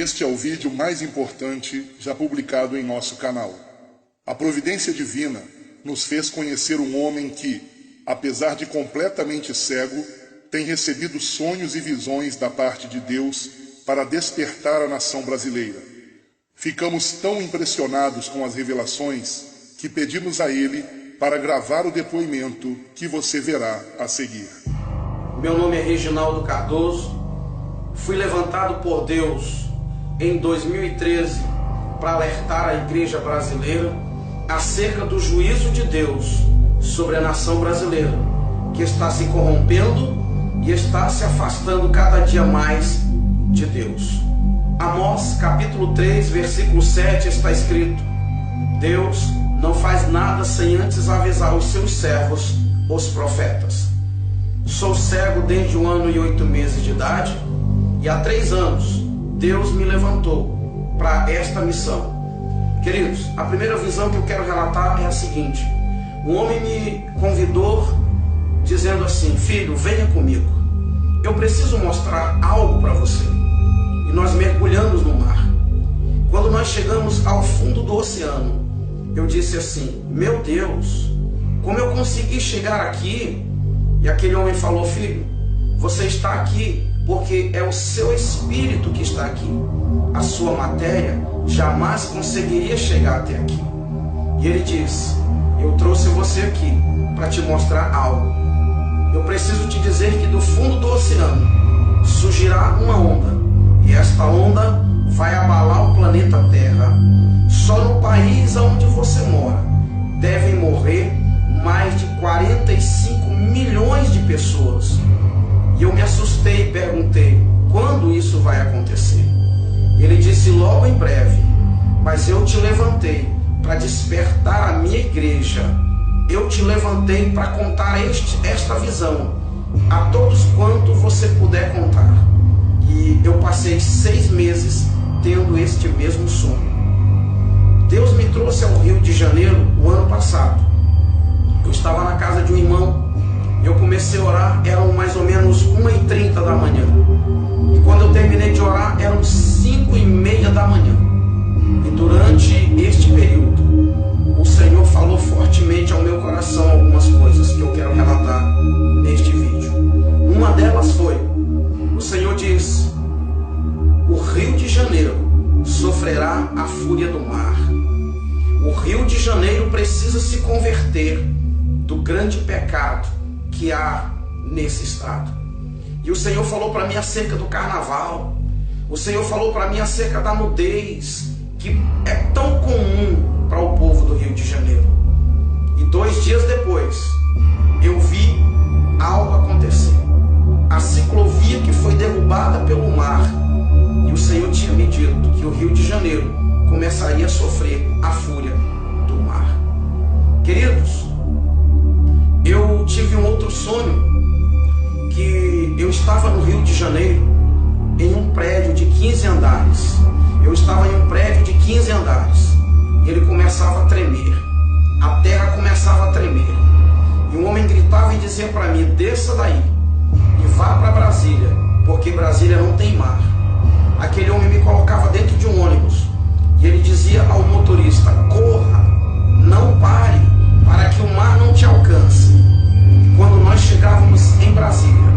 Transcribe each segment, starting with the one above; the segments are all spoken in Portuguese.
Este é o vídeo mais importante já publicado em nosso canal. A providência divina nos fez conhecer um homem que, apesar de completamente cego, tem recebido sonhos e visões da parte de Deus para despertar a nação brasileira. Ficamos tão impressionados com as revelações que pedimos a ele para gravar o depoimento que você verá a seguir. Meu nome é Reginaldo Cardoso. Fui levantado por Deus em 2013 para alertar a igreja brasileira acerca do juízo de Deus sobre a nação brasileira, que está se corrompendo e está se afastando cada dia mais de Deus. Amós capítulo 3, versículo 7 está escrito: Deus não faz nada sem antes avisar os seus servos, os profetas. Sou cego desde 1 ano e 8 meses de idade, e há 3 anos Deus me levantou para esta missão. Queridos, a primeira visão que eu quero relatar é a seguinte: um homem me convidou dizendo assim: filho, venha comigo, eu preciso mostrar algo para você. E nós mergulhamos no mar. Quando nós chegamos ao fundo do oceano, eu disse assim: meu Deus, como eu consegui chegar aqui? E aquele homem falou: filho, você está aqui porque é o seu espírito que está aqui. A sua matéria jamais conseguiria chegar até aqui. E ele disse: eu trouxe você aqui para te mostrar algo. Eu preciso te dizer que do fundo do oceano surgirá uma onda, e esta onda vai abalar o planeta Terra. Só no país onde você mora devem morrer mais de 45 milhões de pessoas. E eu me assustei e perguntei: quando isso vai acontecer? Ele disse: logo em breve. Mas eu te levantei para despertar a minha igreja. Eu te levantei para contar esta visão a todos quanto você puder contar. E eu passei 6 meses tendo este mesmo sonho. Deus me trouxe ao Rio de Janeiro o ano passado. Eu estava na casa de um irmão. Eu comecei a orar, eram mais ou menos 1h30 da manhã. E quando eu terminei de orar, eram 5h30 da manhã. E durante este período, o Senhor falou fortemente ao meu coração algumas coisas que eu quero relatar neste vídeo. Uma delas foi: o Senhor diz, o Rio de Janeiro sofrerá a fúria do mar. O Rio de Janeiro precisa se converter do grande pecado que há nesse estado. E o Senhor falou para mim acerca do carnaval. O Senhor falou para mim acerca da nudez, que é tão comum para o povo do Rio de Janeiro. E 2 dias depois, eu vi algo acontecer. A ciclovia que foi derrubada pelo mar. E o Senhor tinha me dito que o Rio de Janeiro começaria a sofrer a fúria do mar. Queridos, eu tive um outro sonho, que eu estava no Rio de Janeiro, em um prédio de 15 andares. Eu estava em um prédio de 15 andares. E ele começava a tremer. A terra começava a tremer. E um homem gritava e dizia para mim: desça daí e vá para Brasília, porque Brasília não tem mar. Aquele homem me colocava dentro de um ônibus. E ele dizia ao motorista: corra, não pare, para que o mar não te alcance. E quando nós chegávamos em Brasília,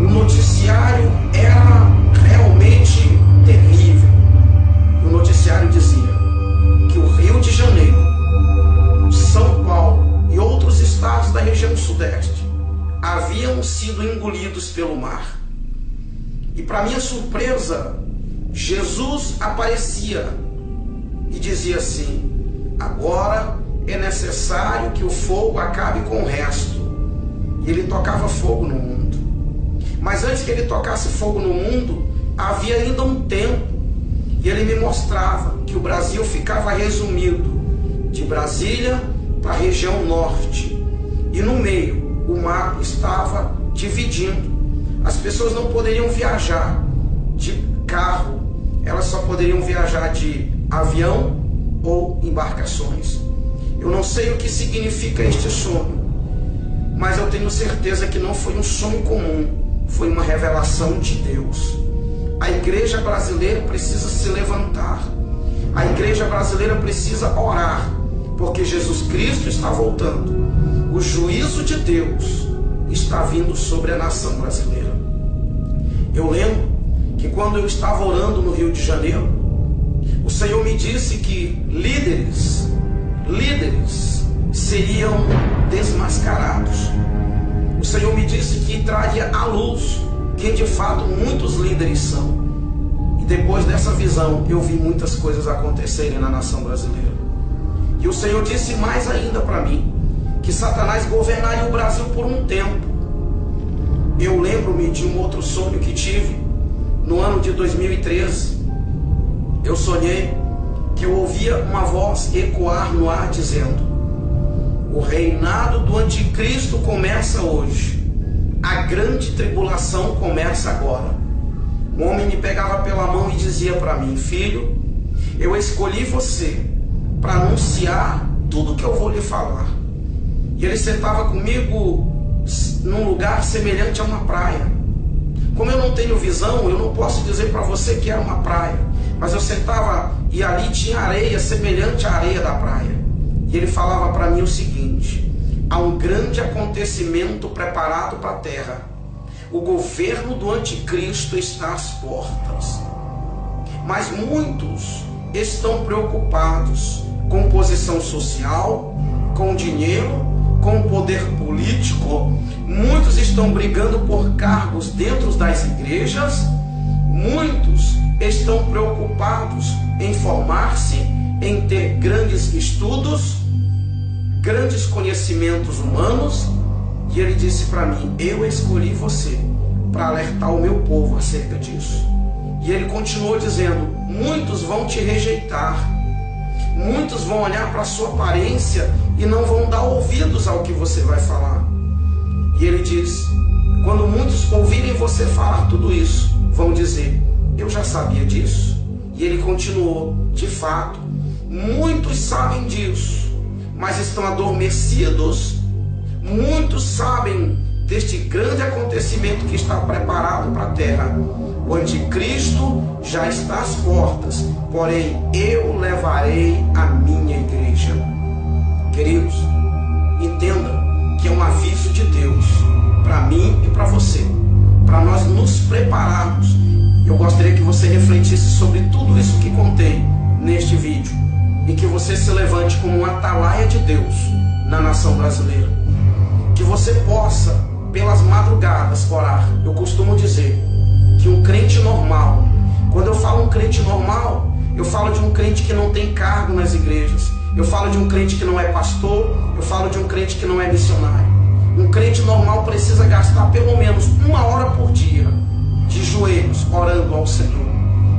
o noticiário era realmente terrível. O noticiário dizia que o Rio de Janeiro, São Paulo e outros estados da região sudeste haviam sido engolidos pelo mar. E para minha surpresa, Jesus aparecia e dizia assim: agora é necessário que o fogo acabe com o resto. E ele tocava fogo no mundo. Mas antes que ele tocasse fogo no mundo, havia ainda um tempo. E ele me mostrava que o Brasil ficava resumido de Brasília para a região norte. E no meio, o mar estava dividindo. As pessoas não poderiam viajar de carro, elas só poderiam viajar de avião ou embarcações. Eu não sei o que significa este sonho, mas eu tenho certeza que não foi um sonho comum, foi uma revelação de Deus. A igreja brasileira precisa se levantar. A igreja brasileira precisa orar, porque Jesus Cristo está voltando. O juízo de Deus está vindo sobre a nação brasileira. Eu lembro que quando eu estava orando no Rio de Janeiro, o Senhor me disse que líderes seriam desmascarados. O Senhor me disse que traria à luz quem de fato muitos líderes são. E depois dessa visão, eu vi muitas coisas acontecerem na nação brasileira. E o Senhor disse mais ainda para mim, que Satanás governaria o Brasil por um tempo. Eu lembro-me de um outro sonho que tive no ano de 2013. Eu sonhei que eu ouvia uma voz ecoar no ar dizendo: o reinado do anticristo começa hoje. A grande tribulação começa agora. Um homem me pegava pela mão e dizia para mim: filho, eu escolhi você para anunciar tudo que eu vou lhe falar. E ele sentava comigo num lugar semelhante a uma praia. Como eu não tenho visão, eu não posso dizer para você que era uma praia, mas eu sentava e ali tinha areia semelhante à areia da praia. E ele falava para mim o seguinte: há um grande acontecimento preparado para a terra. O governo do anticristo está às portas. Mas muitos estão preocupados com posição social, com dinheiro, com poder político. Muitos estão brigando por cargos dentro das igrejas. Muitos estão preocupados em formar-se, em ter grandes estudos, grandes conhecimentos humanos. E ele disse para mim: eu escolhi você para alertar o meu povo acerca disso. E ele continuou dizendo: muitos vão te rejeitar, muitos vão olhar para a sua aparência e não vão dar ouvidos ao que você vai falar. E ele diz: quando muitos ouvirem você falar tudo isso, vão dizer: eu já sabia disso. E ele continuou: de fato, muitos sabem disso, mas estão adormecidos. Muitos sabem deste grande acontecimento que está preparado para a terra. O anticristo já está às portas, porém eu levarei a minha igreja. Queridos, entenda que é um aviso de Deus para mim e para você, para nós nos prepararmos. Eu gostaria que você refletisse sobre tudo isso que contei neste vídeo e que você se levante como um atalaia de Deus na nação brasileira. Que você possa, pelas madrugadas, orar. Eu costumo dizer que um crente normal, quando eu falo um crente normal, eu falo de um crente que não tem cargo nas igrejas, eu falo de um crente que não é pastor, eu falo de um crente que não é missionário. Um crente normal precisa gastar pelo menos 1 hora por dia de joelhos orando ao Senhor.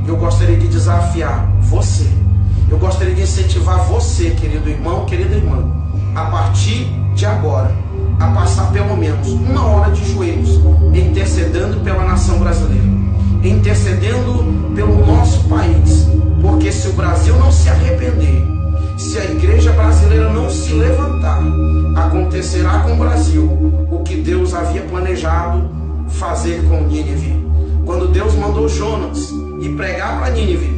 Eu gostaria de desafiar você, eu gostaria de incentivar você, querido irmão, querida irmã, a partir de agora, a passar pelo menos 1 hora de joelhos, intercedendo pela nação brasileira, intercedendo pelo nosso país, porque se o Brasil não se arrepender, se a igreja brasileira não se levantar, acontecerá com o Brasil o que Deus havia planejado fazer com Nínive. Quando Deus mandou Jonas ir pregar para Nínive,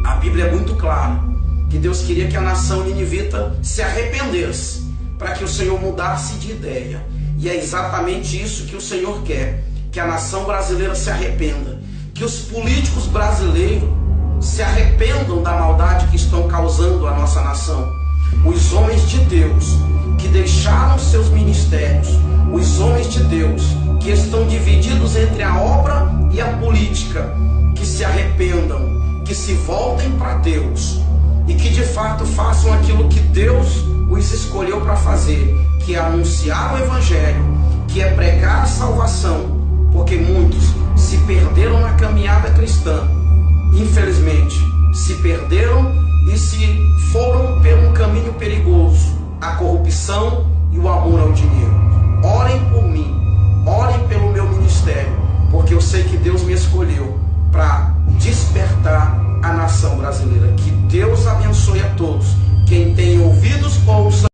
a Bíblia é muito clara que Deus queria que a nação ninivita se arrependesse, para que o Senhor mudasse de ideia. E é exatamente isso que o Senhor quer, que a nação brasileira se arrependa, que os políticos brasileiros se arrependam da maldade que estão causando à nossa nação. Os homens de Deus que deixaram seus ministérios, os homens de Deus que estão divididos entre a obra e a política, que se arrependam, que se voltem para Deus e que de fato façam aquilo que Deus os escolheu para fazer, que é anunciar o Evangelho, que é pregar a salvação, porque muitos se perderam na caminhada cristã, infelizmente se perderam e se foram por um caminho perigoso, a corrupção e o amor ao dinheiro. Orem por mim, orem pelo meu ministério, porque eu sei que Deus me escolheu para despertar a nação brasileira. Que Deus abençoe a todos. Quem tem ouvidos, ouça.